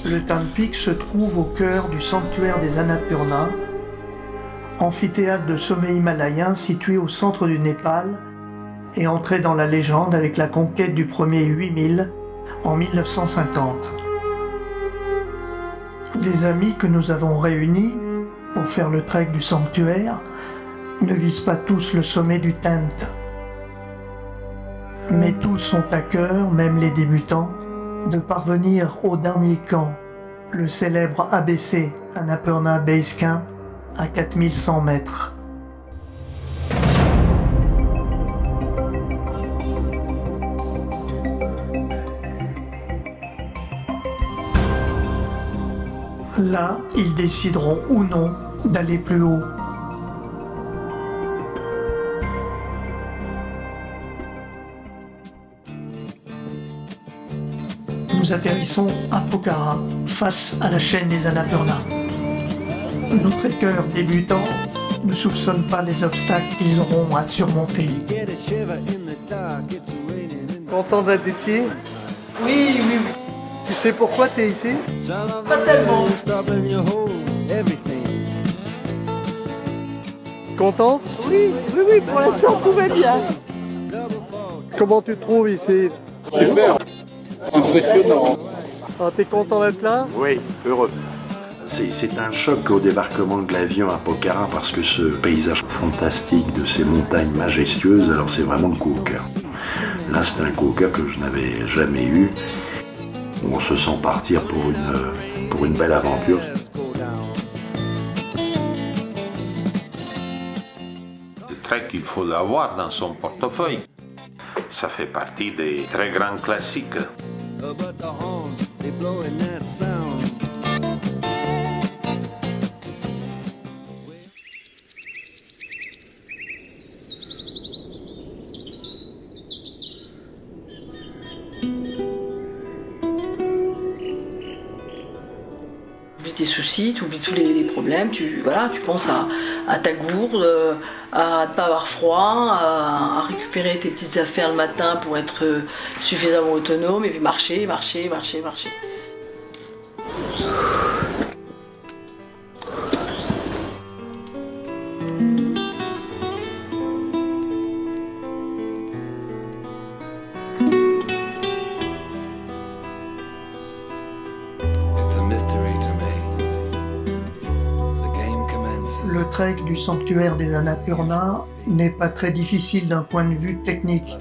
Le Tan Peak se trouve au cœur du sanctuaire des Annapurna, amphithéâtre de sommet himalayen situé au centre du Népal et entré dans la légende avec la conquête du premier 8000 en 1950. Les amis que nous avons réunis pour faire le trek du sanctuaire ne visent pas tous le sommet du Tent. Mais tous ont à cœur, même les débutants, de parvenir au dernier camp, le célèbre ABC, Annapurna Base Camp, à 4100 mètres. Là, ils décideront ou non d'aller plus haut. Nous atterrissons à Pokhara, face à la chaîne des Annapurna. Nos trekkers débutants ne soupçonnent pas les obstacles qu'ils auront à surmonter. Content d'être ici? Oui. Tu sais pourquoi tu es ici? Pas tellement. Content? Oui, pour l'instant tout va bien. Comment tu te trouves ici? Super, impressionnant. Ah, t'es content d'être là? Oui, heureux. C'est un choc au débarquement de l'avion à Pokhara parce que ce paysage fantastique de ces montagnes majestueuses, alors c'est vraiment le coup au cœur. Là, c'est un coup au cœur que je n'avais jamais eu. On se sent partir pour une belle aventure. Le trek, il faut l'avoir dans son portefeuille. Ça fait partie des très grands classiques. Tu oublies tes soucis, tu oublies tous les problèmes, tu penses à ta gourde, à ne pas avoir froid, à récupérer tes petites affaires le matin pour être suffisamment autonome et puis marcher. Le trek du sanctuaire des Annapurna n'est pas très difficile d'un point de vue technique,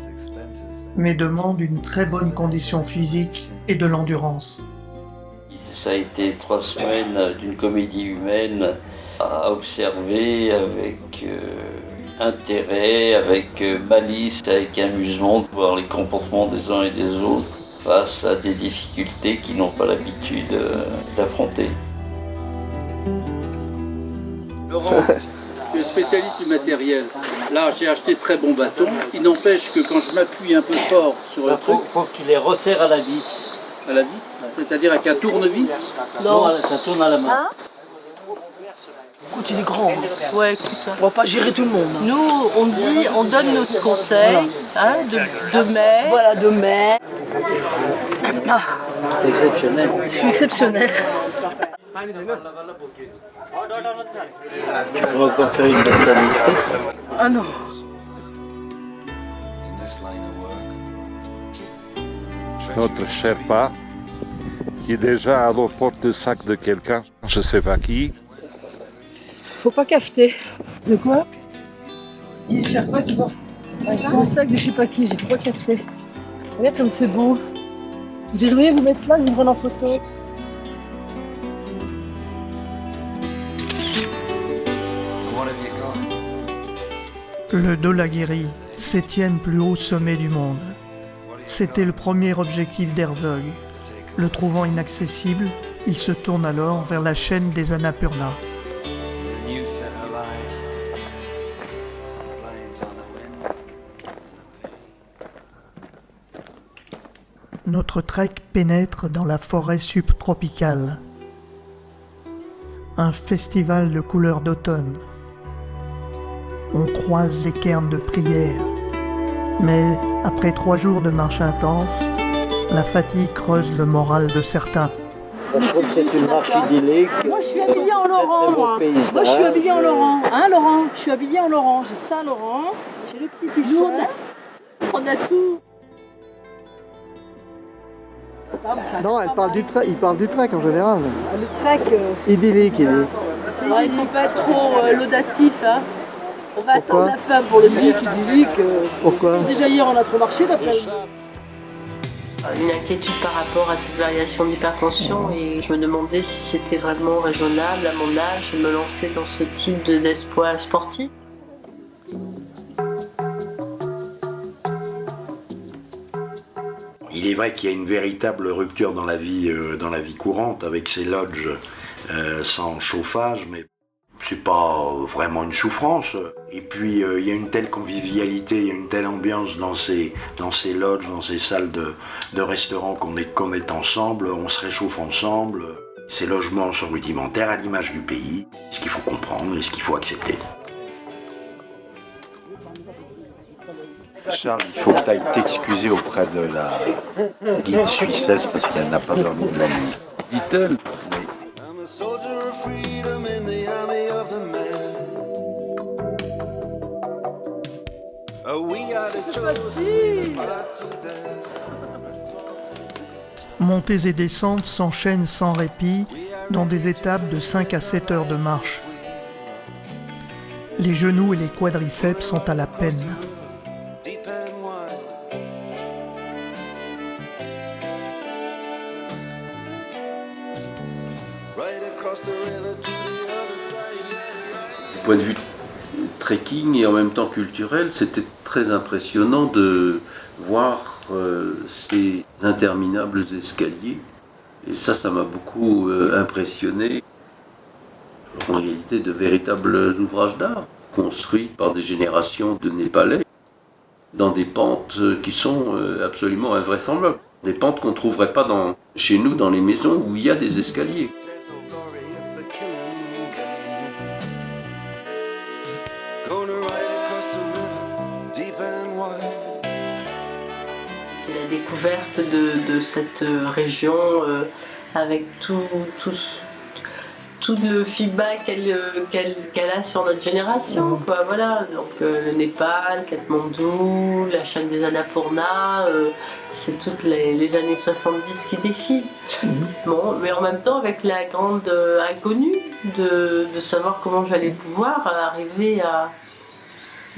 mais demande une très bonne condition physique et de l'endurance. Ça a été 3 semaines d'une comédie humaine à observer avec intérêt, avec malice, avec amusement, de voir les comportements des uns et des autres face à des difficultés qu'ils n'ont pas l'habitude d'affronter. Laurent, tu es spécialiste du matériel. Là, j'ai acheté de très bons bâtons. Il n'empêche que quand je m'appuie un peu fort sur le truc... Faut que tu les resserres à la vis. À la vis, c'est-à-dire avec un tournevis? Non, ça tourne à la main. Hein? Écoute, il est grand. Ouais, écoute, on va pas gérer tout le monde. Nous, on donne notre conseil, de mai. Voilà, de mai. Ah, C'est exceptionnel. je suis exceptionnel. Tu pourrais encore faire une belle Ah non. Notre Sherpa, qui est déjà à la porte-sac de quelqu'un, je ne sais pas qui. Faut pas cafeter. De quoi? Il est Sherpa qui porte le sac de je sais pas qui, j'ai pas cafeté. Regarde comme c'est beau. J'ai voulu vous mettre là, je vais me prendre en photo. Le Dhaulagiri, 7e plus haut sommet du monde. C'était le premier objectif d'Herzog. Le trouvant inaccessible, il se tourne alors vers la chaîne des Annapurna. Notre trek pénètre dans la forêt subtropicale. Un festival de couleurs d'automne. On croise les cairns de prière. Mais après 3 jours de marche intense, la fatigue creuse le moral de certains. Je trouve que c'est une marche idyllique. Moi, je suis habillée en Laurent, moi. Moi, je suis habillée en Laurent. Hein, Laurent? Je suis habillée en Laurent. J'ai ça, Laurent. J'ai le petit t-shirt. On a tout. Non, il parle du trek en général. Le trek. Idyllique, il est. Il ne faut pas être trop laudatif. Hein. On va attendre la fin pour le mythe idyllique. Pourquoi? Déjà hier, on a trop marché d'après. Une inquiétude par rapport à cette variation d'hypertension et je me demandais si c'était vraiment raisonnable à mon âge de me lancer dans ce type d'espoir sportif. Il est vrai qu'il y a une véritable rupture dans la vie courante avec ces lodges sans chauffage, mais c'est pas vraiment une souffrance. Et puis il y a une telle convivialité, il y a une telle ambiance dans ces lodges, dans ces salles de restaurants qu'on est ensemble, on se réchauffe ensemble. Ces logements sont rudimentaires à l'image du pays, ce qu'il faut comprendre et ce qu'il faut accepter. Charles, il faut que tu ailles t'excuser auprès de la guide suissesse parce qu'elle n'a pas dormi de la nuit. Dit-elle? Oui. Montées et descentes s'enchaînent sans répit dans des étapes de 5 à 7 heures de marche. Les genoux et les quadriceps sont à la peine. Du point de vue trekking et en même temps culturel, c'était très impressionnant de voir ces interminables escaliers. Et ça m'a beaucoup impressionné. En réalité, de véritables ouvrages d'art, construits par des générations de Népalais, dans des pentes qui sont absolument invraisemblables. Des pentes qu'on ne trouverait pas chez nous dans les maisons où il y a des escaliers. La découverte de cette région avec tout le feedback qu'elle a sur notre génération, quoi. Voilà. Donc le Népal, Katmandou, la chaîne des Annapurna, c'est toutes les années 70 qui défilent. Bon, mais en même temps avec la grande inconnue de savoir comment j'allais pouvoir arriver à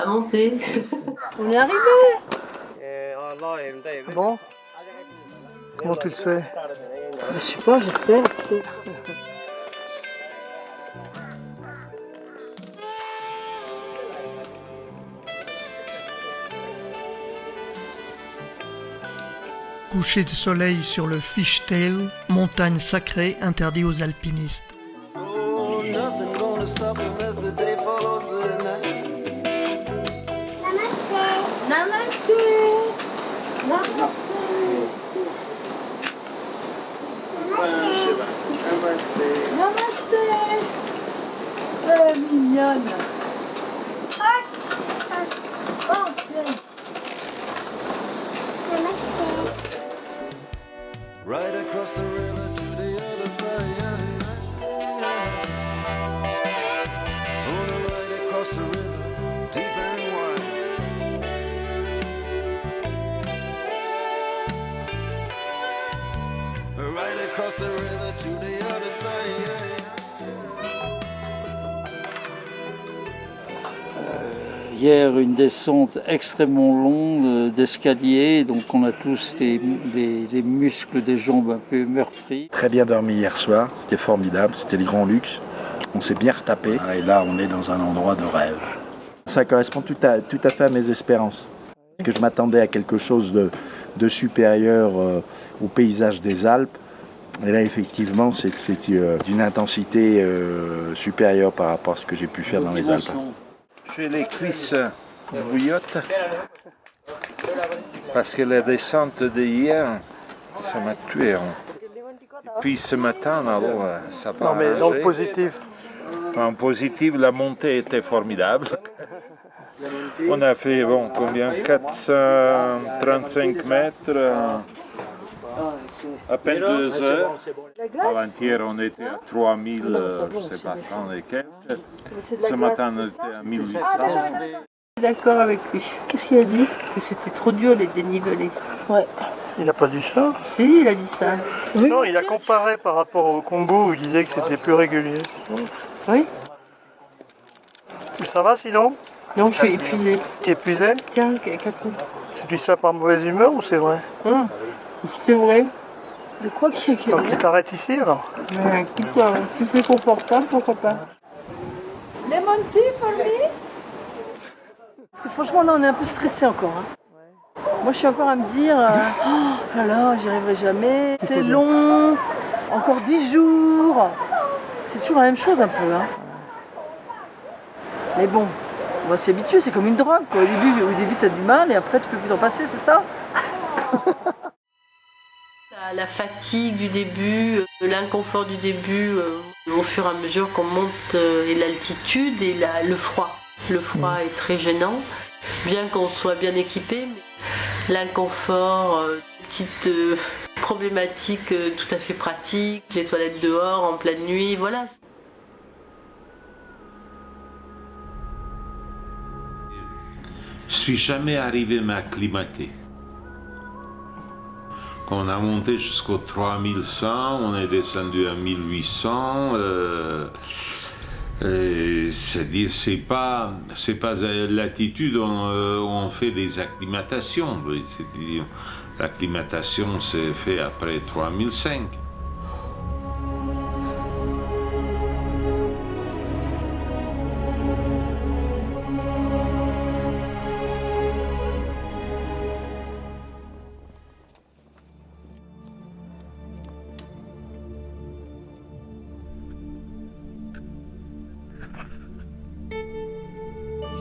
monter. On est arrivé. Bon? Comment tu le sais? Je sais pas, j'espère. Coucher de soleil sur le Fishtail, montagne sacrée interdite aux alpinistes. Namasté. Mignonne. Oh, tiens. Right across the river to the other side. On a ride across the river, deep and wide. Right across the river to the other side. Hier, une descente extrêmement longue d'escalier, donc on a tous les muscles des jambes un peu meurtris. Très bien dormi hier soir, c'était formidable, c'était le grand luxe. On s'est bien retapé et là on est dans un endroit de rêve. Ça correspond tout à fait à mes espérances. Parce que je m'attendais à quelque chose de supérieur au paysage des Alpes. Et là effectivement c'est d'une intensité supérieure par rapport à ce que j'ai pu faire dans les Alpes. J'ai les cuisses bouillottes parce que la descente d'hier, ça m'a tué. Et puis ce matin, alors, ça va. Non mais dans le positif. En positif, la montée était formidable. On a fait, combien? 435 mètres. À peine 2 heures. La glace. Avant-hier, on était à 3000, Non, c'est pas bon, je sais c'est pas, bien. 100 et quelques. Mais c'est de la Ce glace, matin, on tout était ça. à 1800. D'accord avec lui. Qu'est-ce qu'il a dit? Que c'était trop dur les dénivelés. Ouais. Il n'a pas dit ça. Si, il a dit ça. Oui, Non, il a comparé par rapport au Congo où il disait que c'était plus régulier. Oui. Ça va sinon? Non, je suis épuisée. T'es épuisé? Tiens, Catherine. C'est du ça par mauvaise humeur ou c'est vrai? C'est vrai. De quoi qu'il y a Donc tu t'arrêtes ici alors? Mais écoute, si c'est confortable, pourquoi pas? Lemon tea for me? Parce que franchement, là, on est un peu stressé encore. Hein. Moi, je suis encore à me dire, oh là là, j'y arriverai jamais. C'est long, encore 10 jours. C'est toujours la même chose un peu. Hein. Mais bon, on va s'y habituer, c'est comme une drogue. Quoi. Au début tu as du mal et après, tu peux plus t'en passer, c'est ça? La fatigue du début, l'inconfort du début, au fur et à mesure qu'on monte, et l'altitude et le froid. Le froid est très gênant, bien qu'on soit bien équipé, mais l'inconfort, petite problématique tout à fait pratique, les toilettes dehors en pleine nuit, voilà. Je suis jamais arrivé à m'acclimater. Quand on a monté jusqu'au 3100, on est descendu à 1800. C'est-à-dire, c'est pas à l'altitude où on fait des acclimatations. C'est-à-dire, l'acclimatation s'est fait après 3005.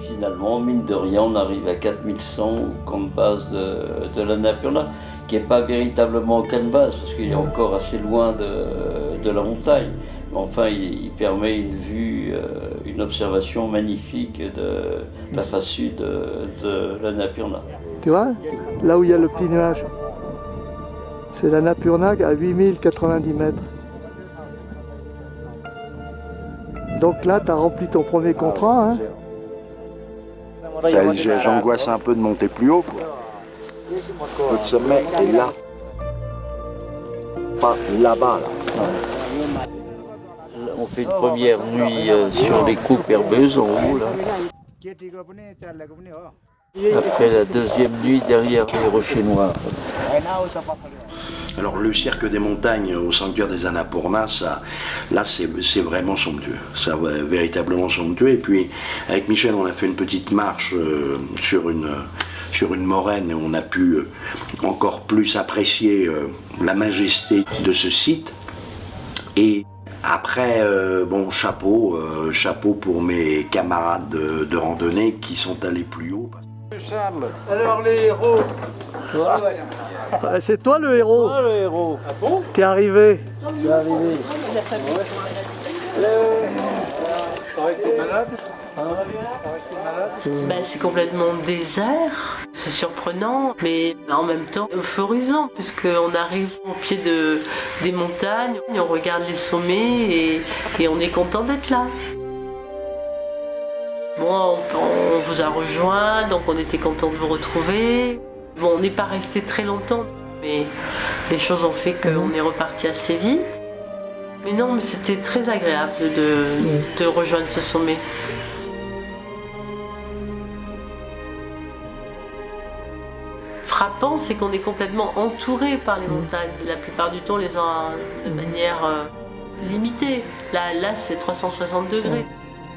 Finalement, mine de rien, on arrive à 4100 comme base de l'Annapurna, qui n'est pas véritablement comme base, parce qu'il est encore assez loin de la montagne. Mais enfin, il permet une vue, une observation magnifique de la face sud de l'Annapurna. Tu vois, là où il y a le petit nuage, c'est l'Annapurna à 8090 mètres. Donc là, tu as rempli ton premier contrat. Hein. J'angoisse un peu de monter plus haut, quoi. Le sommet est là. Pas là-bas, là. On fait une première nuit sur les coupes herbeuses en haut, là. Après la deuxième nuit derrière les rochers noirs. Alors le cirque des montagnes au sanctuaire des Annapurna, là c'est vraiment somptueux, ça véritablement somptueux. Et puis avec Michel on a fait une petite marche sur une moraine et on a pu encore plus apprécier la majesté de ce site. Et après, bon, chapeau pour mes camarades de randonnée qui sont allés plus haut. Charles, alors les héros. C'est toi le héros. Ah, le héros. Ah bon? T'es arrivé. T'es arrivé. Paraît que t'es malade. Ben, c'est complètement désert, c'est surprenant, mais en même temps euphorisant, puisqu'on arrive au pied des montagnes, on regarde les sommets et on est content d'être là. Bon, on vous a rejoint, donc on était content de vous retrouver. Bon, on n'est pas resté très longtemps, mais les choses ont fait qu'on est reparti assez vite. Mais non, mais c'était très agréable de rejoindre ce sommet. Frappant, c'est qu'on est complètement entouré par les montagnes. La plupart du temps, on les a de manière limitée. Là, c'est 360 degrés.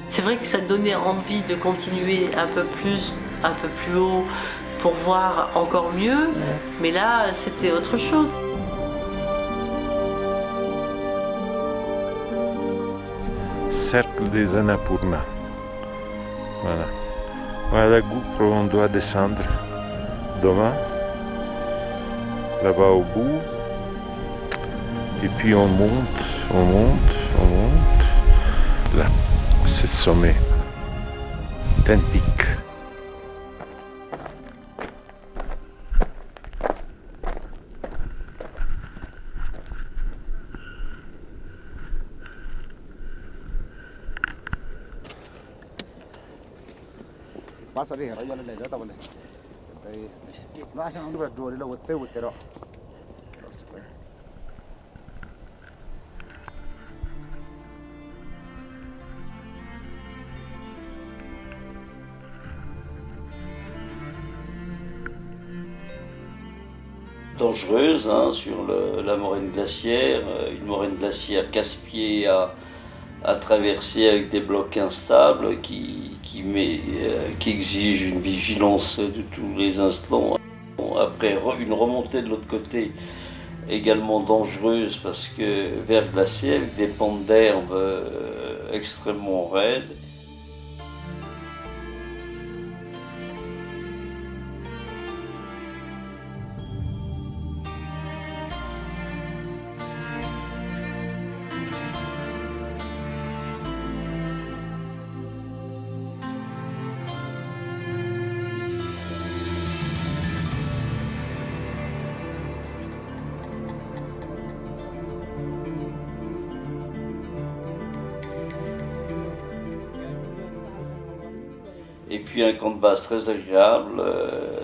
C'est vrai que ça donnait envie de continuer un peu plus haut pour voir encore mieux, mais là, c'était autre chose. Cercle des Annapurna. Voilà. Voilà la gouffre où on doit descendre demain. Là-bas au bout. Et puis on monte. Là, c'est le sommet. Ten Peak. Dangereuse hein, sur la moraine glaciaire, une moraine glaciaire casse-pied à traverser avec des blocs instables qui exige une vigilance de tous les instants. Après une remontée de l'autre côté également dangereuse parce que verglacée avec des pentes d'herbe extrêmement raides. Et puis un camp de base très agréable,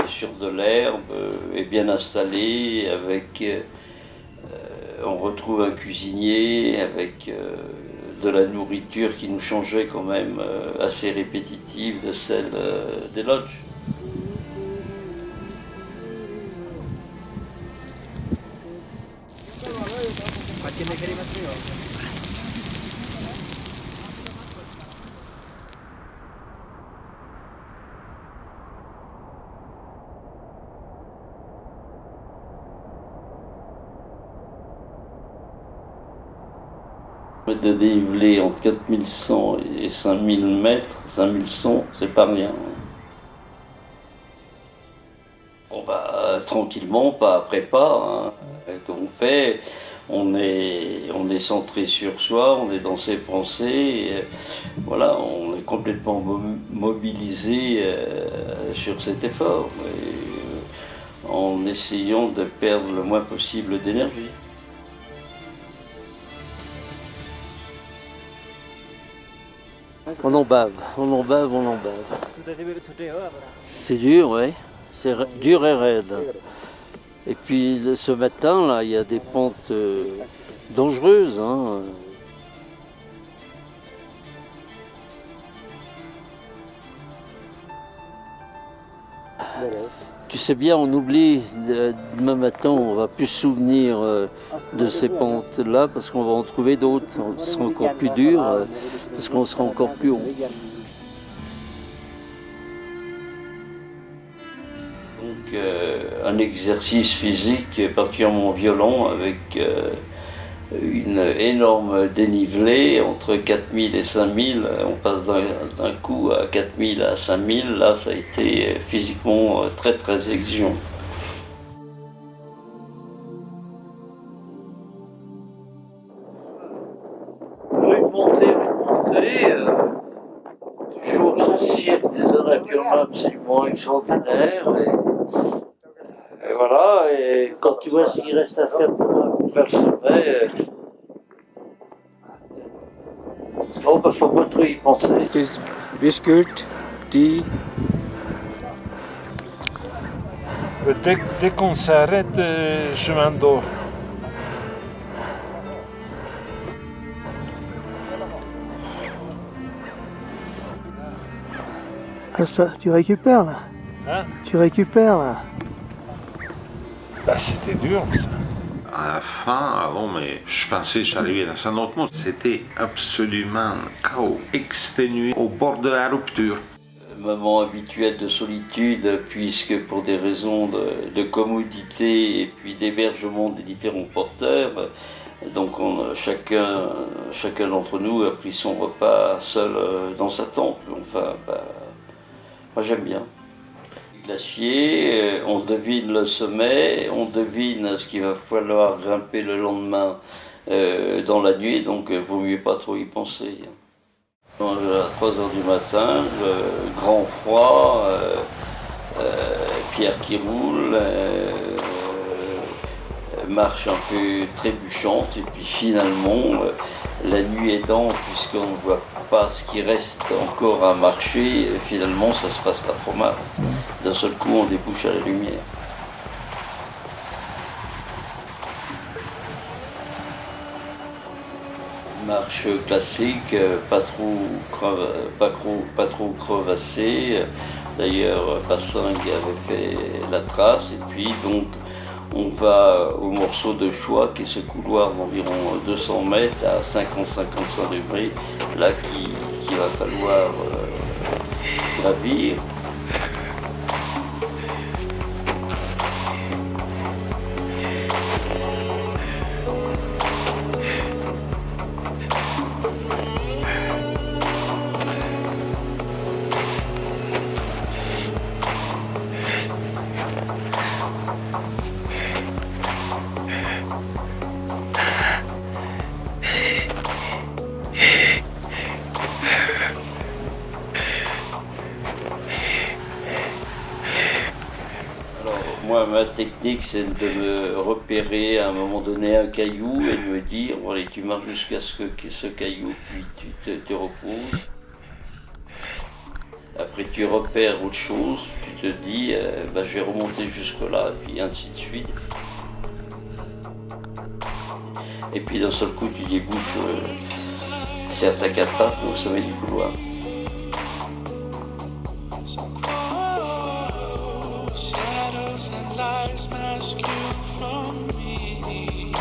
sur de l'herbe, et bien installé, avec, on retrouve un cuisinier avec de la nourriture qui nous changeait quand même assez répétitive de celle des lodges. De dénivelé entre 4100 et 5000 mètres, 5100, c'est pas rien. Bon bah tranquillement, pas après pas, hein. Comme on fait, on est centré sur soi, on est dans ses pensées, et, voilà, on est complètement mobilisé sur cet effort, en essayant de perdre le moins possible d'énergie. On en bave, on en bave, on en bave. C'est dur, oui. C'est dur et raide. Et puis ce matin, là, il y a des pentes dangereuses. Hein. Tu sais bien, on oublie, demain matin, on ne va plus se souvenir de ces pentes-là parce qu'on va en trouver d'autres. Ce sera encore plus dur parce qu'on sera encore plus haut. Donc un exercice physique particulièrement violent avec une énorme dénivelée entre 4000 et 5000. On passe d'un coup à 4000 à 5000. Là, ça a été physiquement très très exigeant. Une montée, toujours ce cirque des Annapurna absolument extraordinaire. Et voilà, et quand tu vois ce qu'il reste à faire vers le sommet, bon, bah, faut pas trop y penser. Biscuit, tea. Dès qu'on s'arrête, je m'endors. Ah ça, tu récupères là? Hein? Tu récupères là? Bah, c'était dur ça. À la fin, alors, mais je pensais que j'arrivais dans un autre monde. C'était absolument chaos, exténué, au bord de la rupture. Moment habituel de solitude, puisque pour des raisons de commodité et puis d'hébergement des différents porteurs, donc chacun d'entre nous a pris son repas seul dans sa tente. Enfin, bah, moi j'aime bien. Glacier, on devine le sommet, on devine ce qu'il va falloir grimper le lendemain dans la nuit, donc vaut mieux pas trop y penser. À 3h du matin, grand froid, pierre qui roule, marche un peu trébuchante, et puis finalement, la nuit aidant, puisqu'on ne voit pas ce qui reste encore à marcher, finalement ça se passe pas trop mal. D'un seul coup, on débouche à la lumière. Marche classique, pas trop crevassée. D'ailleurs, Passingue avait fait la trace, et puis donc on va au morceau de choix qui est ce couloir d'environ 200 mètres à 50-55 degrés, là qu'il va falloir gravir. Moi, ma technique, c'est de me repérer à un moment donné un caillou et de me dire, bon, allez, tu marches jusqu'à ce caillou, puis tu te reposes. Après, tu repères autre chose, tu te dis, je vais remonter jusque-là, et puis ainsi de suite. Et puis d'un seul coup, tu débouches certains capables au sommet du couloir. Lies mask you from me.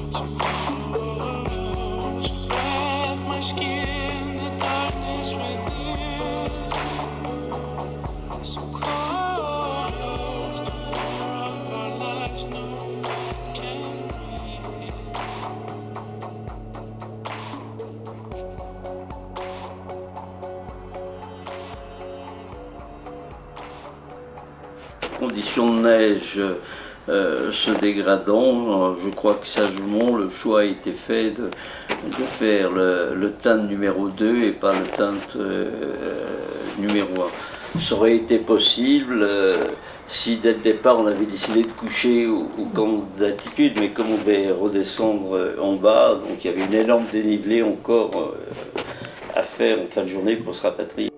So close, breath my skin, the darkness within. So close, the war of our lives, no one can win. Conditions de neige se dégradant, je crois que sagement le choix a été fait de faire le teinte numéro 2 et pas le teinte numéro 1. Ça aurait été possible si dès le départ on avait décidé de coucher au camp d'altitude, mais comme on devait redescendre en bas, donc il y avait une énorme dénivelée encore à faire en fin de journée pour se rapatrier.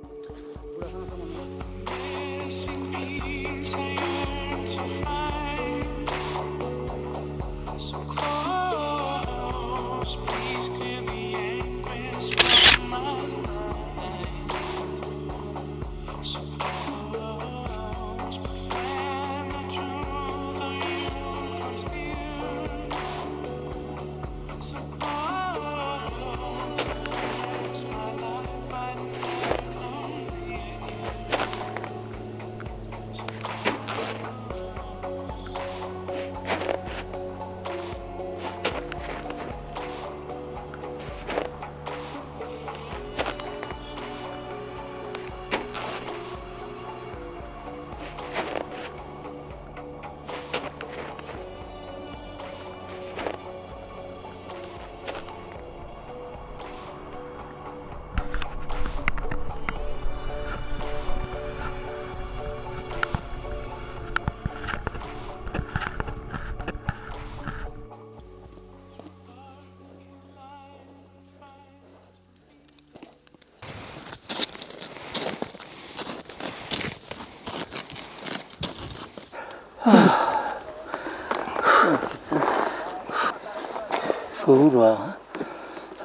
Faut vouloir.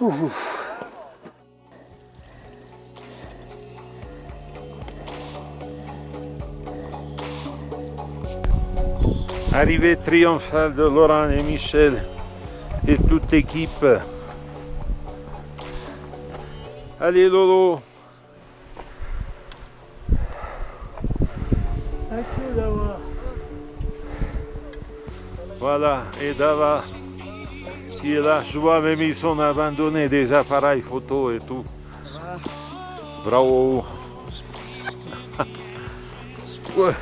Hein. Arrivée triomphale de Laurent et Michel et toute l'équipe. Allez Lolo. Voilà, et Dava qui est là, je vois même ils sont abandonnés des appareils photo et tout. Bravo. Ouais.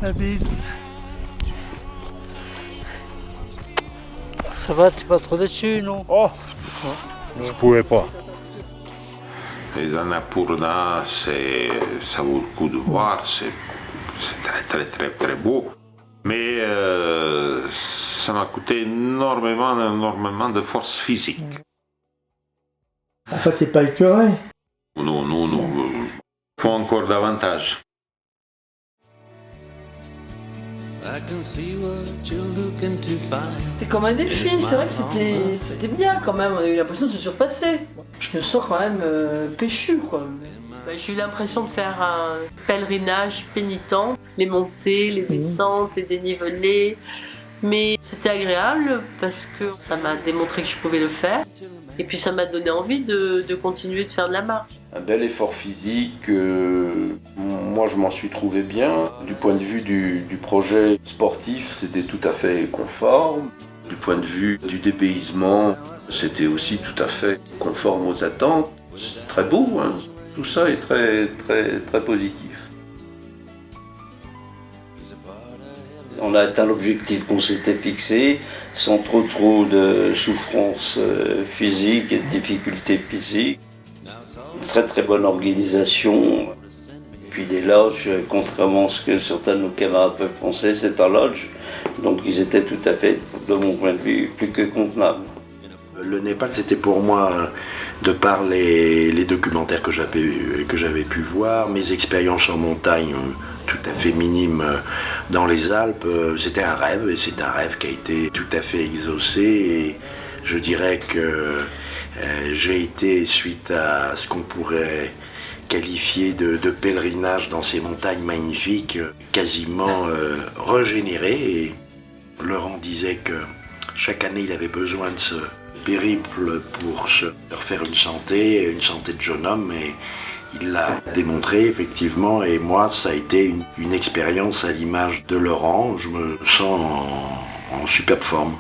La bise. Ça va, t'es pas trop déçu, non? Oh, je pouvais pas. Les Annapurna, ça vaut le coup de voir, c'est très beau. Mais ça m'a coûté énormément de force physique. Enfin, t'es pas écœuré? Non. Faut encore davantage. C'était comme un défi, c'est vrai que c'était bien quand même, on a eu l'impression de se surpasser. Je me sens quand même péchu, quoi. J'ai eu l'impression de faire un pèlerinage pénitent, les montées, les descentes, les dénivelés. Mais c'était agréable parce que ça m'a démontré que je pouvais le faire. Et puis ça m'a donné envie de continuer de faire de la marche. Un bel effort physique, moi je m'en suis trouvé bien. Du point de vue du projet sportif, c'était tout à fait conforme. Du point de vue du dépaysement, c'était aussi tout à fait conforme aux attentes. C'est très beau, hein. Tout ça est très positif. On a atteint l'objectif qu'on s'était fixé, sans trop de souffrance physique et de difficultés physiques. Une très bonne organisation. Puis des lodges, contrairement à ce que certains de nos camarades peuvent penser, c'est un lodge. Donc ils étaient tout à fait, de mon point de vue, plus que convenables. Le Népal, c'était pour moi, de par les documentaires que j'avais pu voir, mes expériences en montagne tout à fait minimes dans les Alpes, c'était un rêve, et c'est un rêve qui a été tout à fait exaucé. Et je dirais que j'ai été, suite à ce qu'on pourrait qualifié de pèlerinage dans ces montagnes magnifiques, quasiment régénéré. Et Laurent disait que chaque année il avait besoin de ce périple pour se refaire une santé de jeune homme, et il l'a démontré effectivement. Et moi, ça a été une expérience à l'image de Laurent. Je me sens en superbe forme.